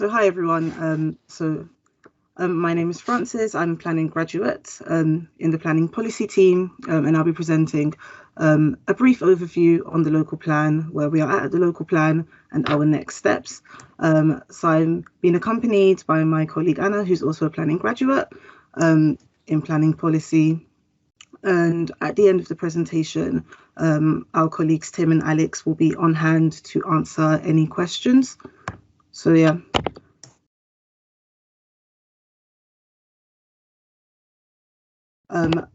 So hi everyone. My name is Frances. I'm a planning graduate in the planning policy team, and I'll be presenting a brief overview on the local plan, where we are at the local plan and our next steps. So I'm being accompanied by my colleague Anna, who's also a planning graduate in planning policy. And at the end of the presentation, our colleagues Tim and Alex will be on hand to answer any questions. So yeah.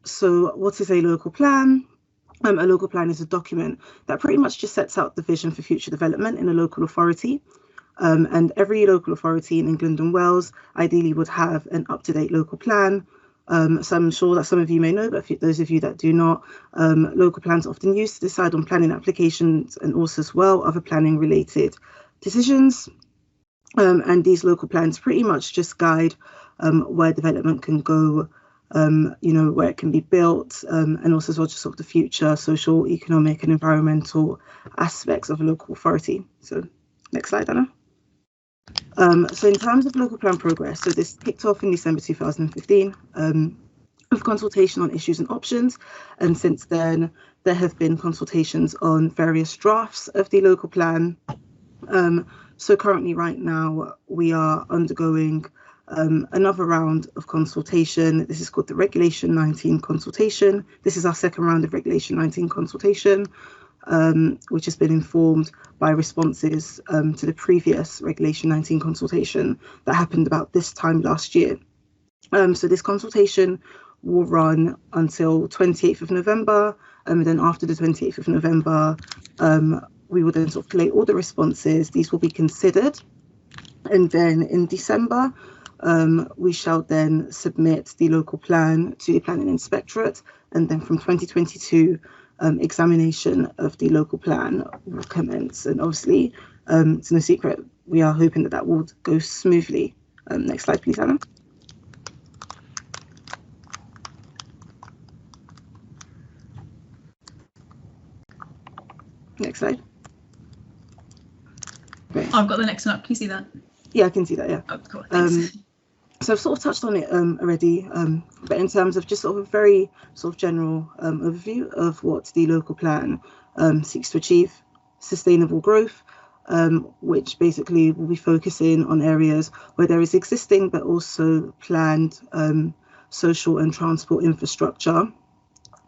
So what is a local plan? A local plan is a document that pretty much just sets out the vision for future development in a local authority. And every local authority in England and Wales ideally would have an up-to-date local plan. So I'm sure that some of you may know, but for those of you that do not, local plans are often used to decide on planning applications and also as well other planning related decisions. And these local plans pretty much just guide where development can go, where it can be built, and also as well just sort of the future social, economic and environmental aspects of a local authority. So next slide, Anna. So in terms of local plan progress, so this kicked off in December 2015 with consultation on issues and options, and since then there have been consultations on various drafts of the local plan. So currently right now we are undergoing another round of consultation. This is called the Regulation 19 consultation. This is our second round of Regulation 19 consultation, which has been informed by responses to the previous Regulation 19 consultation that happened about this time last year. So this consultation will run until 28th of November, and then after the 28th of November, we will then sort of collate all the responses. These will be considered, and then in December, we shall then submit the local plan to the Planning Inspectorate, and then from 2022, examination of the local plan will commence. And obviously, it's no secret, we are hoping that that will go smoothly. Next slide, please, Anna. Next slide. Great. I've got the next one up. Can you see that? Yeah, I can see that, yeah. Oh, cool. Thanks. So I've sort of touched on it already, but in terms of just sort of a very sort of general overview of what the local plan seeks to achieve: sustainable growth, which basically will be focusing on areas where there is existing but also planned social and transport infrastructure.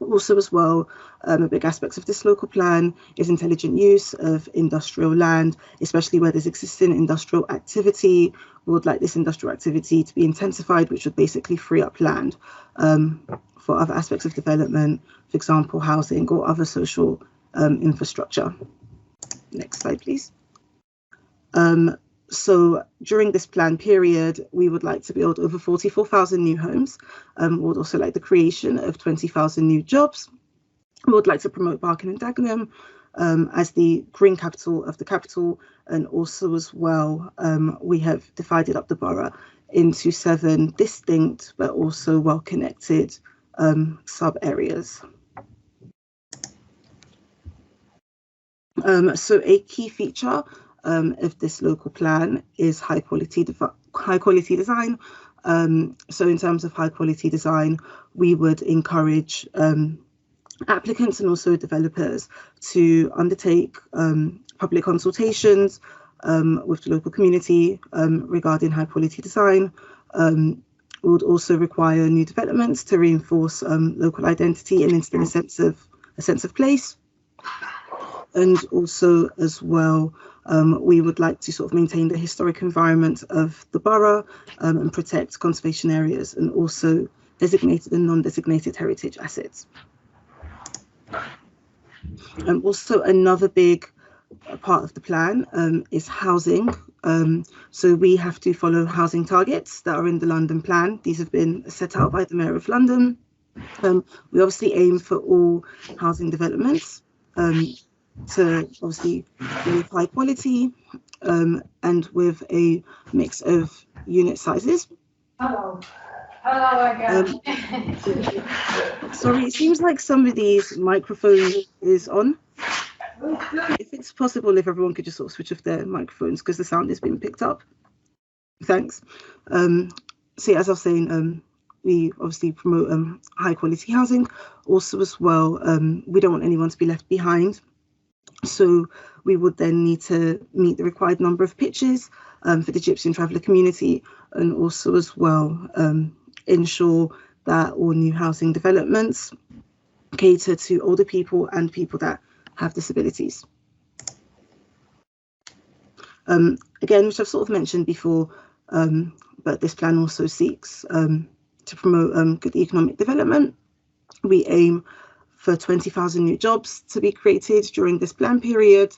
Also as well, a big aspect of this local plan is intelligent use of industrial land, especially where there's existing industrial activity. We would like this industrial activity to be intensified, which would basically free up land for other aspects of development, for example, housing or other social infrastructure. Next slide, please. So during this plan period, we would like to build over 44,000 new homes. We would also like the creation of 20,000 new jobs. We would like to promote Barking and Dagenham as the green capital of the capital. And also as well, we have divided up the borough into 7 distinct but also well-connected sub-areas. So a key feature of this local plan is high quality design. So in terms of high quality design, we would encourage applicants and also developers to undertake public consultations with the local community regarding high quality design. We would also require new developments to reinforce local identity and instill a sense of place. And also as well, we would like to sort of maintain the historic environment of the borough and protect conservation areas and also designated and non-designated heritage assets. Also another big part of the plan is housing. So we have to follow housing targets that are in the London plan. These have been set out by the Mayor of London. We obviously aim for all housing developments to obviously be with high quality and with a mix of unit sizes. Hello again. Sorry, it seems like somebody's microphone is on. If it's possible, if everyone could just sort of switch off their microphones because the sound is being picked up. Thanks. So yeah, as I was saying, we obviously promote high quality housing. Also as well, we don't want anyone to be left behind. So we would then need to meet the required number of pitches for the Gypsy and Traveller community, and also as well ensure that all new housing developments cater to older people and people that have disabilities. Again, which I've sort of mentioned before, but this plan also seeks to promote good economic development. We aim for 20,000 new jobs to be created during this plan period.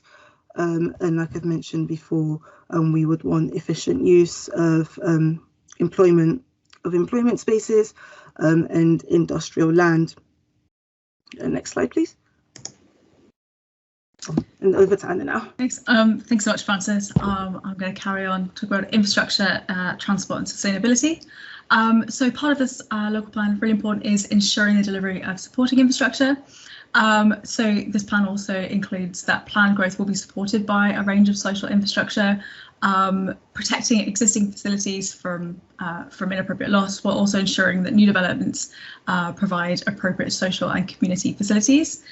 And like I've mentioned before, we would want efficient use of employment spaces and industrial land. Next slide, please. And over to Anna now. Thanks. Thanks so much, Frances. I'm going to carry on to talk about infrastructure, transport and sustainability. So part of this local plan, really important, is ensuring the delivery of supporting infrastructure. So this plan also includes that planned growth will be supported by a range of social infrastructure, protecting existing facilities from inappropriate loss, while also ensuring that new developments provide appropriate social and community facilities.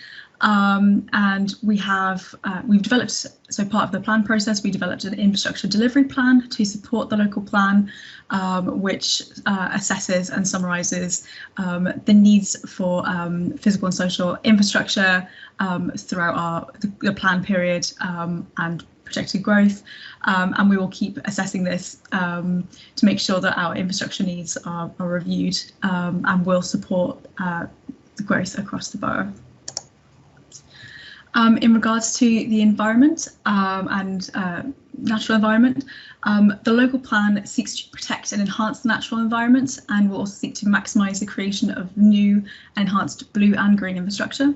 And we've developed, so part of the plan process, we developed an infrastructure delivery plan to support the local plan, which assesses and summarises the needs for physical and social infrastructure throughout the plan period and projected growth. And we will keep assessing this to make sure that our infrastructure needs are reviewed and will support the growth across the borough. In regards to the environment and natural environment, the local plan seeks to protect and enhance the natural environment, and will also seek to maximise the creation of new enhanced blue and green infrastructure.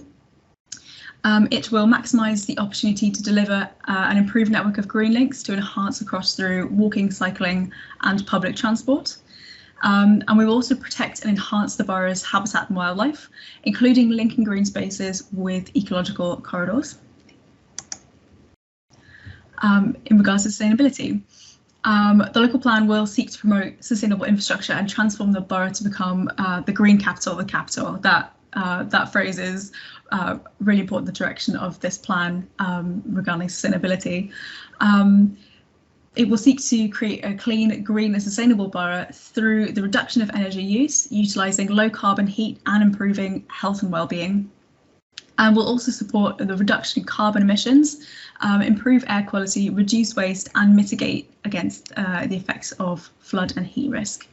It will maximise the opportunity to deliver an improved network of green links to enhance across through walking, cycling and public transport. And we will also protect and enhance the borough's habitat and wildlife, including linking green spaces with ecological corridors. In regards to sustainability, the local plan will seek to promote sustainable infrastructure and transform the borough to become the green capital of the capital. That phrase is really important, the direction of this plan regarding sustainability. It will seek to create a clean, green and sustainable borough through the reduction of energy use, utilising low carbon heat and improving health and well-being. And will also support the reduction in carbon emissions, improve air quality, reduce waste and mitigate against the effects of flood and heat risk.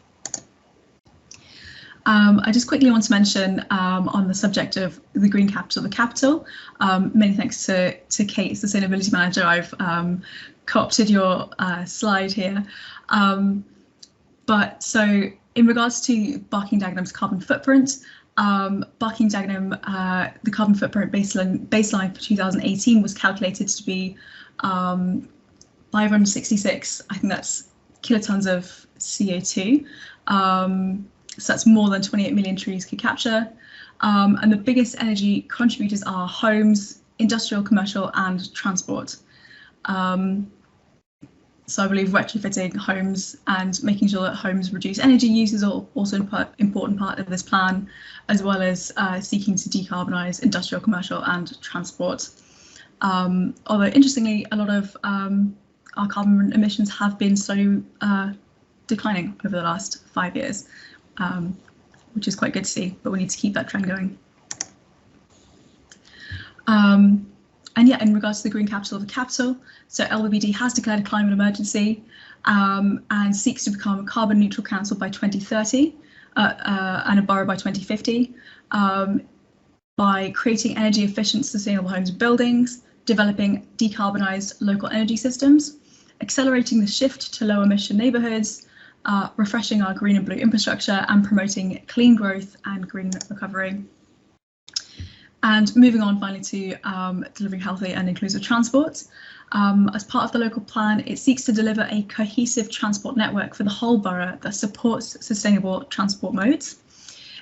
I just quickly want to mention on the subject of the green capital, the capital, many thanks to Kate, Sustainability Manager. I've co-opted your slide here. But so in regards to Barking Dagenham's carbon footprint, Barking Dagenham, the carbon footprint baseline for 2018 was calculated to be 566, I think that's kilotons of CO2. So that's more than 28 million trees could capture. And the biggest energy contributors are homes, industrial, commercial and transport. So I believe retrofitting homes and making sure that homes reduce energy use is also an important part of this plan, as well as seeking to decarbonise industrial, commercial and transport. Although interestingly, a lot of our carbon emissions have been slowly declining over the last 5 years, which is quite good to see, but we need to keep that trend going. And yeah, in regards to the green capital of the capital, so LBBD has declared a climate emergency and seeks to become a carbon neutral council by 2030 and a borough by 2050 by creating energy efficient, sustainable homes and buildings, developing decarbonised local energy systems, accelerating the shift to low emission neighbourhoods, refreshing our green and blue infrastructure and promoting clean growth and green recovery. And moving on finally to delivering healthy and inclusive transport. As part of the local plan, it seeks to deliver a cohesive transport network for the whole borough that supports sustainable transport modes.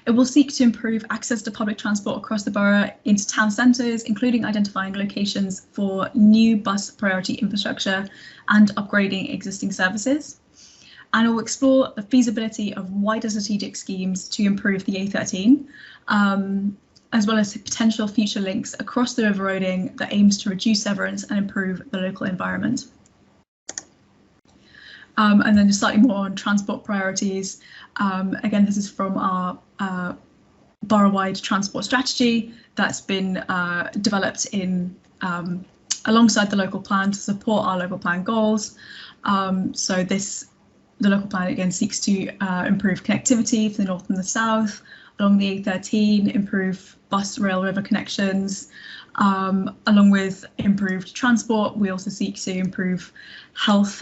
It will seek to improve access to public transport across the borough into town centres, including identifying locations for new bus priority infrastructure and upgrading existing services. and it will explore the feasibility of wider strategic schemes to improve the A13, as well as potential future links across the river roading that aims to reduce severance and improve the local environment. And then just slightly more on transport priorities. Again, this is from our borough-wide transport strategy that's been developed in alongside the local plan to support our local plan goals. So the local plan again seeks to improve connectivity for the north and the south along the A13, improve bus, rail, river connections. Along with improved transport, we also seek to improve health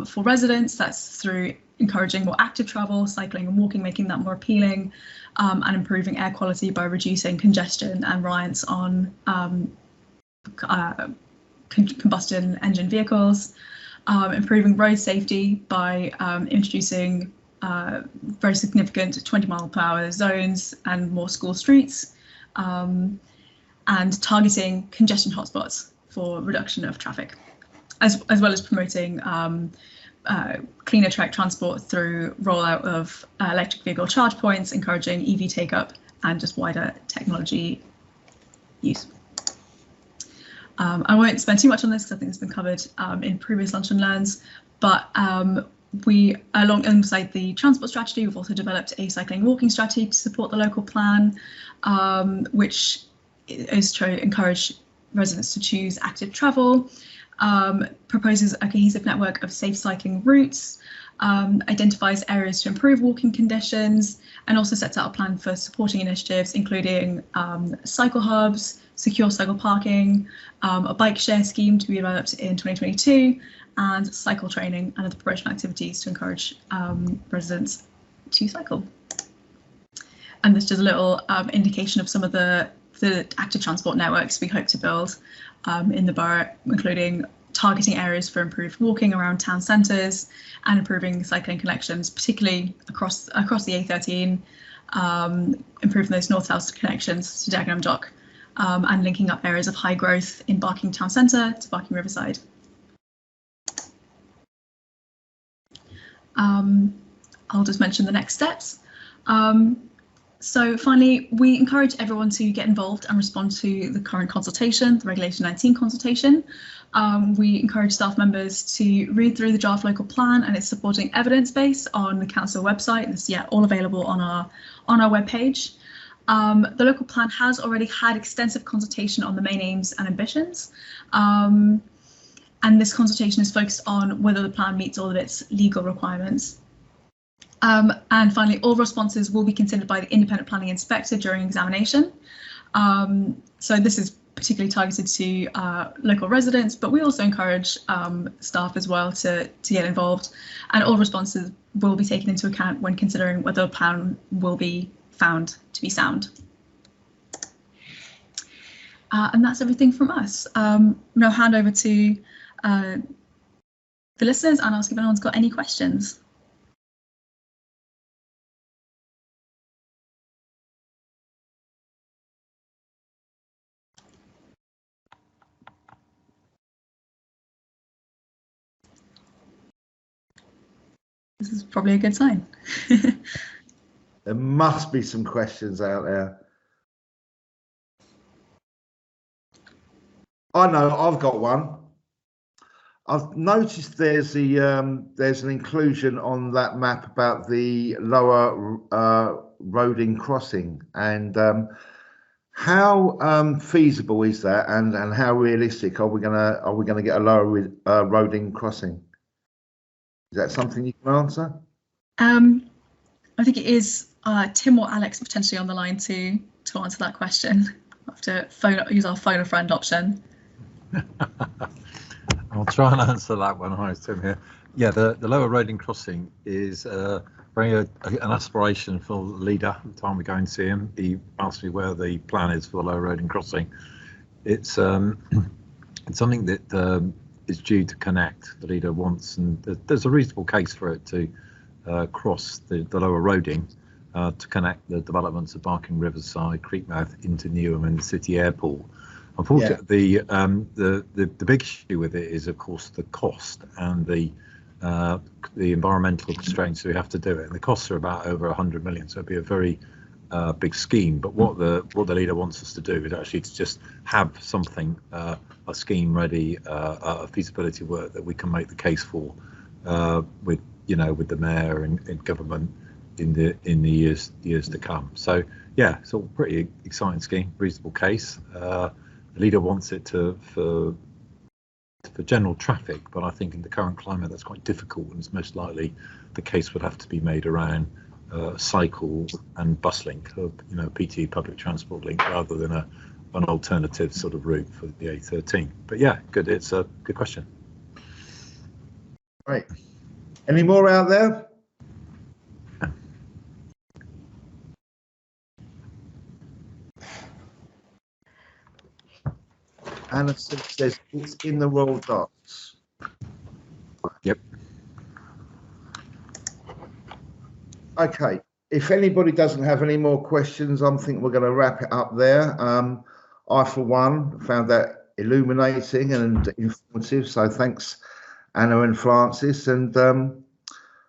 for residents. That's through encouraging more active travel, cycling and walking, making that more appealing, and improving air quality by reducing congestion and reliance on combustion engine vehicles, improving road safety by introducing very significant 20-mile-per-hour zones and more school streets, and targeting congestion hotspots for reduction of traffic, as well as promoting cleaner transport through rollout of electric vehicle charge points, encouraging EV take-up, and just wider technology use. I won't spend too much on this because I think it's been covered in previous Lunch and Learns, but we, alongside the transport strategy, we've also developed a cycling and walking strategy to support the local plan, which is to encourage residents to choose active travel, proposes a cohesive network of safe cycling routes, identifies areas to improve walking conditions, and also sets out a plan for supporting initiatives, including cycle hubs, secure cycle parking, a bike share scheme to be developed in 2022, and cycle training and other promotional activities to encourage residents to cycle. And this is a little indication of some of the active transport networks we hope to build in the borough, including targeting areas for improved walking around town centres and improving cycling connections, particularly across the A13, improving those north-south connections to Dagenham Dock, and linking up areas of high growth in Barking Town Centre to Barking Riverside. I'll just mention the next steps. So finally, we encourage everyone to get involved and respond to the current consultation, the Regulation 19 consultation. We encourage staff members to read through the draft local plan and its supporting evidence base on the council website. It's all available on our webpage. The local plan has already had extensive consultation on the main aims and ambitions. And this consultation is focused on whether the plan meets all of its legal requirements. And finally, all responses will be considered by the independent planning inspector during examination. So this is particularly targeted to local residents, but we also encourage staff as well to get involved, and all responses will be taken into account when considering whether a plan will be found to be sound. And that's everything from us. Now hand over to the listeners and ask if anyone's got any questions. This is probably a good sign. There must be some questions out there. I know, I've got one. I've noticed there's an inclusion on that map about the lower Roding crossing, and how feasible is that, and how realistic are we gonna get a lower Roding crossing? Is that something you can answer? I think it is Tim or Alex potentially on the line to answer that question. We'll have to use our phone a friend option. I'll try and answer that one. Hi, it's Tim here. Yeah, the lower Roding crossing is an aspiration for the leader. The time we go and see him, he asked me where the plan is for the lower Roding crossing. It's something that is due to connect. The leader wants, and there's a reasonable case for it to cross the lower Roding to connect the developments of Barking Riverside, Creekmouth into Newham and the city airport. Unfortunately, the big issue with it is, of course, the cost and the the environmental constraints we have to do it, and the costs are about over 100 million. So it'd be a very big scheme. But what the leader wants us to do is actually to just have something, a scheme ready, a feasibility work that we can make the case for with with the mayor and government in the years to come. So yeah, it's all pretty exciting scheme, reasonable case. The leader wants it for general traffic, but I think in the current climate that's quite difficult, and it's most likely the case would have to be made around cycle and bus link, PT public transport link, rather than an alternative sort of route for the A13. But yeah, good. It's a good question. Right. Any more out there? Anna says it's in the Royal Docks. Yep. Okay. If anybody doesn't have any more questions, I'm thinking we're going to wrap it up there. I, for one, found that illuminating and informative. So thanks, Anna and Francis. And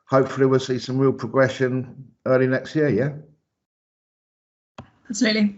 hopefully we'll see some real progression early next year, yeah? Absolutely.